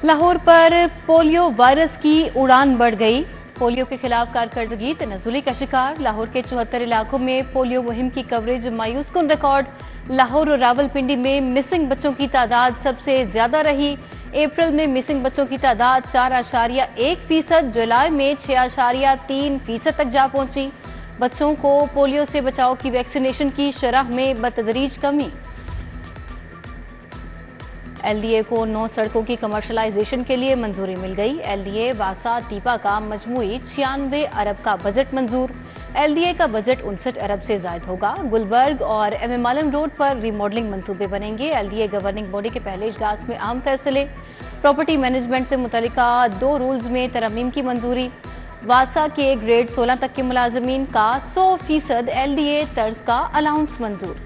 लाहौर पर polio virus की उड़ान बढ़ गई। पोलियो के खिलाफ कारकर्दगी तनज़्ज़ुली का शिकार। लाहौर के 74 इलाकों में पोलियो मुहिम की कवरेज मायूस कुन रिकॉर्ड। लाहौर और रावलपिंडी में मिसिंग बच्चों की तादाद सबसे ज्यादा रही। अप्रैल में मिसिंग बच्चों की तादाद 4.1%, जुलाई में 6.3% तक जा पहुंची। बच्चों को पोलियो से बचाव की वैक्सीनेशन की शरह में बतदरीज कमी। एलडीए को 9 सड़कों की कमर्शलाइजेशन के लिए मंजूरी मिल गई। एलडीए वासा टीपा का मजमूई 96 अरब का बजट मंजूर। एलडीए का बजट 59 अरब से जायद होगा। गुलबर्ग और एमएम आलम रोड पर रिमॉडलिंग मंसूबे बनेंगे। एलडीए गवर्निंग बॉडी के पहले इजलास में अहम फैसले। प्रॉपर्टी मैनेजमेंट से मुतल्लिका 2 रूल्स में तरमीम की मंजूरी। वासा के ग्रेड 16 तक के मुलाजमीन का 100% एलडीए तर्ज का अलाउंस मंजूर।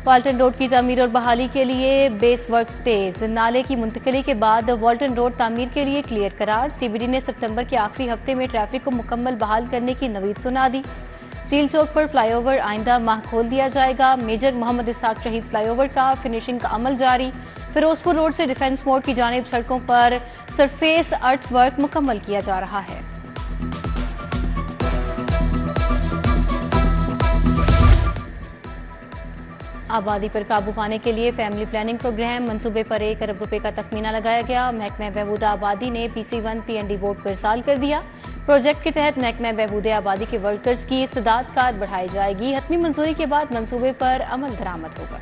वाल्टन रोड की तामीर और बहाली के लिए बेस वर्क तेज। नाले की मुंतकली के बाद वाल्टन रोड तामीर के लिए क्लियर करार। सीबीडी ने सितंबर के आखिरी हफ्ते में ट्रैफिक को मुकम्मल बहाल करने की नवीद सुना दी। चील चौक पर फ्लाईओवर आइंदा माह खोल दिया जाएगा। मेजर मोहम्मद इसाक शहीद फ्लाईओवर का फिनिशिंग का अमल जारी। फिरोजपुर रोड से डिफेंस मोड़ की जानिब सड़कों पर सरफेस अर्थ वर्क मुकम्मल किया जा रहा है। आबादी पर काबू पाने के लिए फैमिली प्लानिंग प्रोग्राम मंसूबे पर 1 अरब रुपए का तखमीना लगाया गया। महकमा बहबूद आबादी ने PC1 PND बोर्ड पर इरसाल कर दिया। प्रोजेक्ट के तहत महकमा बहबूद आबादी के वर्कर्स की इत्तेदाद कार बढ़ाई जाएगी। हतमी मंजूरी के बाद मंसूबे पर अमल दरामद होगा।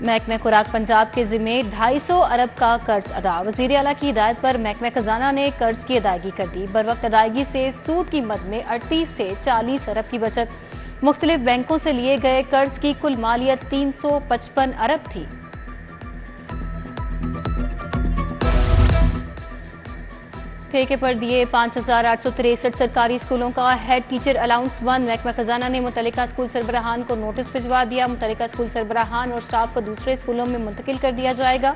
महकमा खुराक पंजाब के जिम्मे 250 अरब का कर्ज अदा। वजीर आला की हिदायत पर महकमा खजाना ने कर्ज की अदायगी कर दी। बर वक्त अदायगी से सूद की मद में 38 से 40 अरब की बचत। मुख्तलिफ बैंकों से लिए गए कर्ज की कुल मालियत 355 अरब थी। ठेके पर दिए 5863 सरकारी स्कूलों का हेड टीचर अलाउंस बंद। महकमा खजाना ने मुतल्लिका स्कूल सरबराहान को नोटिस भिजवा दिया। मुतल्लिका स्कूल सरबराहान और स्टाफ को दूसरे स्कूलों में मुंतकिल कर दिया जाएगा।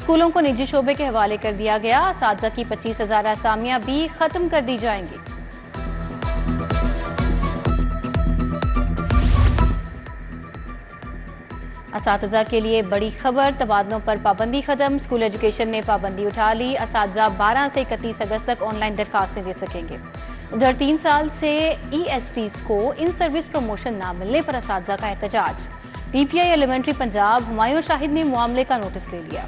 स्कूलों को निजी शोबे के हवाले कर दिया गया। असातिज़ा की 25,000 असामियां भी खत्म कर दी जाएंगी। असातिज़ा के लिए बड़ी खबर, तबादलों पर पाबंदी खत्म। स्कूल एजुकेशन ने पाबंदी उठा ली। असातिज़ा 12 से 31 अगस्त तक ऑनलाइन दरखास्तें दे सकेंगे। उधर 3 साल से ESTs को इन सर्विस प्रमोशन न मिलने पर असातिज़ा का एहतजाज। PPI एलिमेंट्री पंजाब हुमायूं शाहिद ने मामले का नोटिस ले लिया।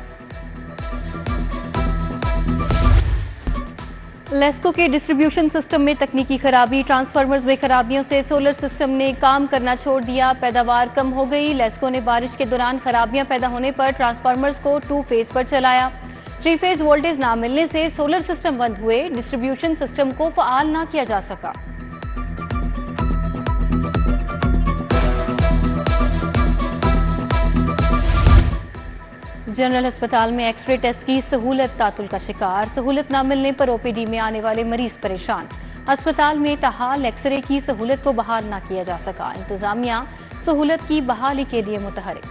लेस्को के डिस्ट्रीब्यूशन सिस्टम में तकनीकी खराबी। ट्रांसफार्मर्स में खराबियों से सोलर सिस्टम ने काम करना छोड़ दिया। पैदावार कम हो गई। लेस्को ने बारिश के दौरान खराबियां पैदा होने पर ट्रांसफार्मर्स को 2 फेज पर चलाया। 3 फेज वोल्टेज ना मिलने से सोलर सिस्टम बंद हुए। डिस्ट्रीब्यूशन सिस्टम को फाल ना किया जा सका। जनरल अस्पताल में एक्सरे टेस्ट की सहूलत तातुल का शिकार। सहूलत न मिलने पर OPD में आने वाले मरीज परेशान। अस्पताल में ताहाल एक्सरे की सहूलत को बहाल न किया जा सका। इंतजामिया सहूलत की बहाली के लिए मुतहरिक।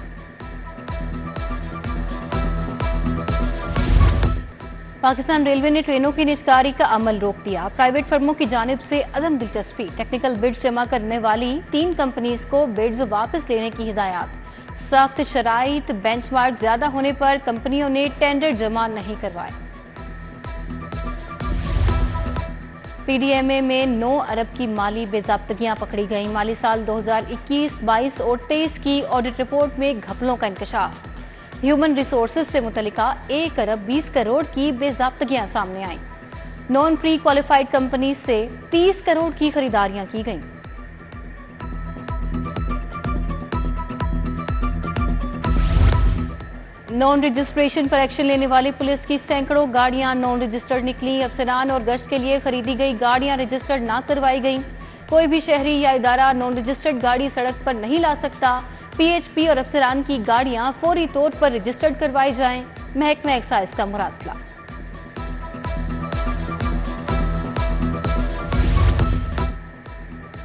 पाकिस्तान रेलवे ने ट्रेनों की निजकारी का अमल रोक दिया। प्राइवेट फर्मों की जानिब से अदम दिलचस्पी। टेक्निकल बिड्स जमा करने वाली 3 कंपनीज को बिड्स वापस लेने की हिदायत। सख्त शराइत, बेंचमार्क ज्यादा होने पर कंपनियों ने टेंडर जमा नहीं करवाए। PDMA में 9 अरब की माली बेज़ाब्तगियां पकड़ी गईं। माली साल 2021, 22 और 23 की ऑडिट रिपोर्ट में घपलों का इंकशाफ। ह्यूमन रिसोर्सेज से मुतल्लिका 1 अरब 20 करोड़ की बेज़ाब्तगियां सामने आईं। नॉन प्री क्वालिफाइड कंपनी से 30 करोड़ की खरीदारियां की गईं। नॉन रजिस्ट्रेशन पर एक्शन लेने वाली पुलिस की सैकड़ों गाड़ियां नॉन रजिस्टर्ड निकली। अफसरान और गश्त के लिए खरीदी गई गाड़ियां रजिस्टर्ड ना करवाई गईं। कोई भी शहरी या इदारा नॉन रजिस्टर्ड गाड़ी सड़क पर नहीं ला सकता। PHP और अफसरान की गाड़ियां फौरी तौर पर रजिस्टर्ड करवाई जाएं। महकमा एक्साइज का मुरासला।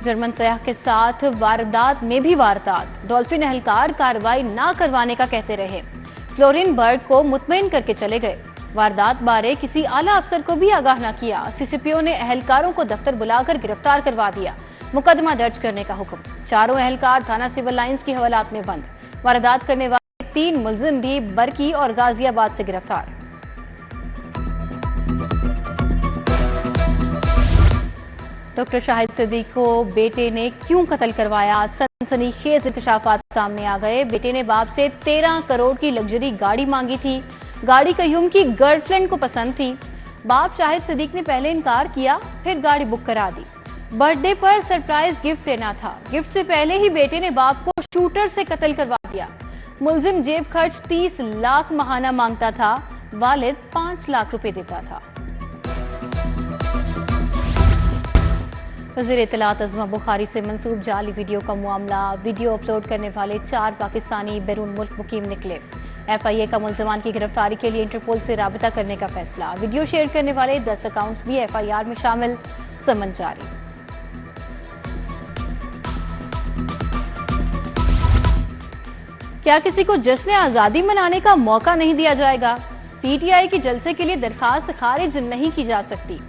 जर्मन सयाह के साथ वारदात में भी वारदात। डॉल्फिन एहलकार कार्रवाई ना करवाने का कहते रहे। फ्लोरिनबर्ग को मुतमईन करके चले गए। वारदात बारे किसी आला अफसर को भी आगाह न किया। सीसीपीओ ने एहलकारों को दफ्तर बुलाकर गिरफ्तार करवा दिया। मुकदमा दर्ज करने का हुक्म। चारों एहलकार थाना सिविल लाइंस की हवालात में बंद। वारदात करने वाले 3 मुलजिम भी बरकी और गाजियाबाद से गिरफ्तार। डॉक्टर शाहिद सिद्दीकी को बेटे ने क्यों कत्ल करवाया, सनसनीखेज इंकशाफात सामने आ गए। बेटे ने बाप से 13 करोड़ की लग्जरी गाड़ी मांगी थी। गाड़ी कयूम की गर्लफ्रेंड को पसंद थी। बाप शाहिद सिद्दीकी ने पहले इनकार किया, फिर गाड़ी बुक करा दी। बर्थडे पर सरप्राइज गिफ्ट देना था। गिफ्ट से पहले ही बेटे ने बाप को शूटर से कत्ल करवा दिया। मुलजिम जेब खर्च 30 लाख माहाना मांगता था। वालिद 5 लाख रुपए देता था। वज़ीर इत्तलात अज़मा बुखारी से मंसूब जाली वीडियो का मामला। वीडियो अपलोड करने वाले 4 पाकिस्तानी बैरून मुल्क मुकीम निकले। FIA का मुलजमान की गिरफ्तारी के लिए इंटरपोल से राबिता करने का फैसला। वीडियो शेयर करने वाले 10 अकाउंट्स भी FIR में शामिल। समन जारी। क्या किसी को जश्न आज़ादी मनाने का मौका नहीं दिया जाएगा? PTI की जलसे के लिए दरखास्त खारिज नहीं की जा सकती।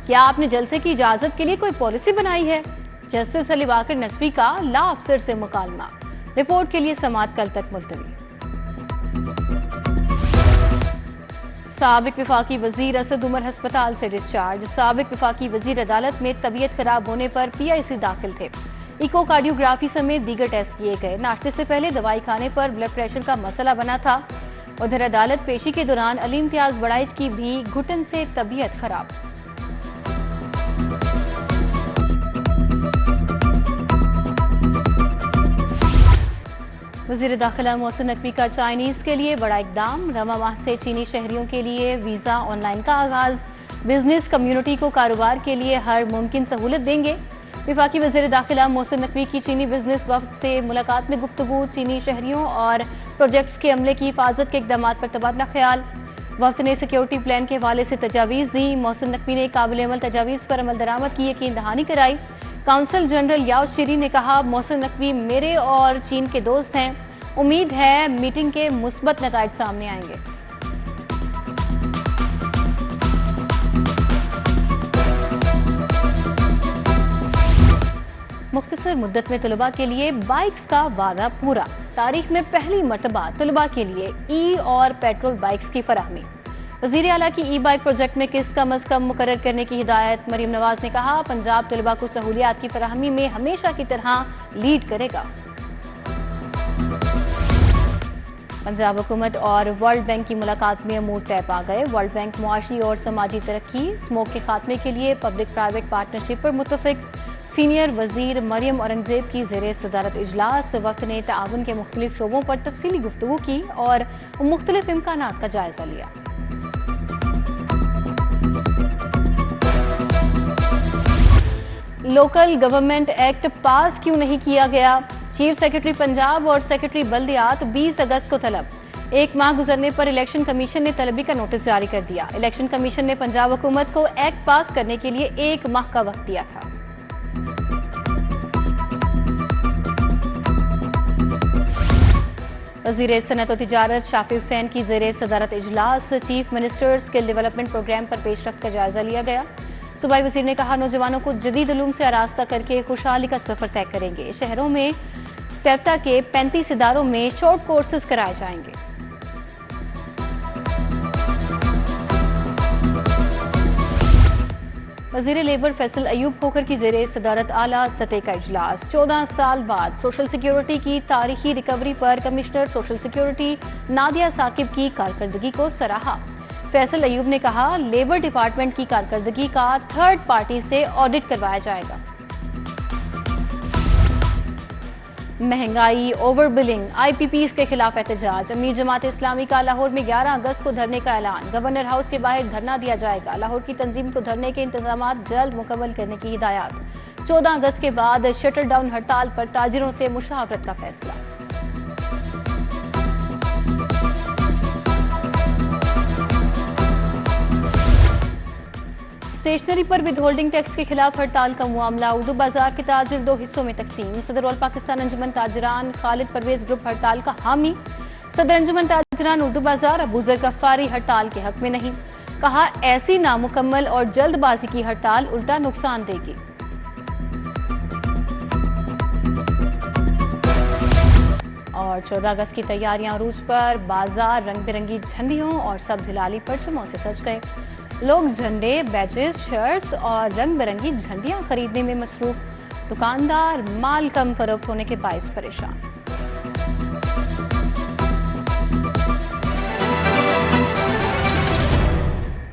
क्या आपने जलसे की इजाजत के लिए कोई पॉलिसी बनाई है? जस्टिस अली बाकर नसवी का ला अफसर से मुकालमा। रिपोर्ट के लिए समाअत कल तक मुलतवी। साबिक वफाकी वजीर असद उमर हस्पताल से डिस्चार्ज। साबिक वफाकी वजीर अदालत में तबीयत खराब होने पर PIC दाखिल थे। इकोकार्डियोग्राफी समेत दीगर टेस्ट किए गए। नाश्ते से पहले दवाई खाने पर ब्लड प्रेशर का मसला बना था। उधर अदालत पेशी के दौरान अली इम्तियाज बड़ाइच की भी घुटन से तबीयत खराब। वज़ीर दाखिला मोहसिन नकवी का चाइनीज के लिए बड़ा इकदाम। रमा माह से चीनी शहरियों के लिए वीज़ा ऑनलाइन का आगाज। बिजनेस कम्युनिटी को कारोबार के लिए हर मुमकिन सहूलत देंगे। वफाकी वज़ीर दाखिला मोहसिन नकवी की चीनी बिजनेस वफ़द से मुलाकात में गुफ्तगू। चीनी शहरियों और प्रोजेक्ट्स के अमले की हिफाजत के इक़दाम पर तबादला ख्याल। वफ़द ने सिक्योरिटी प्लान के हवाले से तजावीज़ दी। मोहसिन नकवी ने काबिल अमल तजावीज़ पर अमल दरामद की यकीन दहानी कराई। काउंसल जनरल याओ शीरी ने कहा, मोहसिन नकवी मेरे और चीन के दोस्त हैं। उम्मीद है मीटिंग के मुस्बत नताइज सामने आएंगे। मुख्तसर मुद्दत में तलबा के लिए बाइक्स का वादा पूरा। तारीख में पहली मरतबा तलबा के लिए ई और पेट्रोल बाइक्स की फराहमी। वज़ीर आला की ई बाइक प्रोजेक्ट में किस्त कम अज़ कम मुकर्रर करने की हिदायत। मरीम नवाज ने कहा, पंजाब तलबा को सहूलियात की फराहमी में हमेशा की तरह लीड करेगा। पंजाब हुकूमत और वर्ल्ड बैंक की मुलाकात में अमूर तय पा गए। वर्ल्ड बैंक मुआशी और समाजी तरक्की, स्मोक के खात्मे के लिए पब्लिक प्राइवेट पार्टनरशिप पर मुत्तफिक। सीनियर वजीर मरियम औरंगजेब की ज़ेरे सदारत इजलास। वक्त ने ताउन के मुख्तलिफ शोबों पर तफसीली गुफ्तगू की और मुख्तलिफ इम्कानात का जायजा लिया। लोकल गवर्नमेंट एक्ट पास क्यों नहीं किया गया? चीफ सेक्रेटरी पंजाब और सेक्रेटरी बल्दियात 20 अगस्त को तलब। 1 माह गुजरने पर इलेक्शन कमीशन ने तलबी का नोटिस जारी कर दिया। इलेक्शन कमीशन ने पंजाब हुकूमत को एक्ट पास करने के लिए 1 माह का वक्त दिया था। वज़ीर सनअत और तिजारत शाफी हुसैन की ज़ेरे सदारत इजलास। Chief minister skill development programme पर पेशरफ्त का जायजा लिया गया। सूबाई वज़ीर ने कहा, नौजवानों को जदीद उलूम से आरास्ता करके खुशहाली का सफ़र तय करेंगे। शहरों में टेफ्टा के 35 इदारों में शॉर्ट कोर्सेज कराए जाएंगे। वज़ीर लेबर फैसल अयूब खोखर की ज़ेरे सदारत आला सतह का इजलास। 14 साल बाद सोशल सिक्योरिटी की तारीखी रिकवरी पर commissioner social security Nadia Saqib की कारकर्दगी को सराहा। फैसल अयूब ने कहा, लेबर डिपार्टमेंट की कारकर्दगी का थर्ड पार्टी से ऑडिट करवाया जाएगा। महंगाई, ओवर बिलिंग, IPPs के खिलाफ एहतजाज। अमीर जमात इस्लामी का लाहौर में 11 अगस्त को धरने का ऐलान। गवर्नर हाउस के बाहर धरना दिया जाएगा। लाहौर की तंजीम को धरने के इंतजाम जल्द मुकम्मल करने की हिदायत। 14 अगस्त के बाद शटर डाउन हड़ताल पर ताजिरों से मुशावरत का फैसला। स्टेशनरी पर विद होल्डिंग टैक्स के खिलाफ हड़ताल का मामला। उर्दू बाजार के ताजिर 2 हिस्सों में तकसीम। सदर ऑल पाकिस्तान अंजुमन ताजिरान खालिद परवेज ग्रुप हड़ताल का हामी। सदर अंजुमन जनान उर्दू बाजार अबूजर गफ्फारी हड़ताल के हक में नहीं, कहा ऐसी नामुकम्मल और जल्दबाजी की हड़ताल उल्टा नुकसान देगी। और 14 अगस्त की तैयारियां अरूज पर, बाजार रंग बिरंगी झंडियों और सब्ज हिलाली परचमों से सज गए। लोग झंडे, बैजेस, शर्ट्स और रंग बिरंगी झंडियां खरीदने में मसरूफ। दुकानदार माल कम फरोख्त होने के बायस परेशान।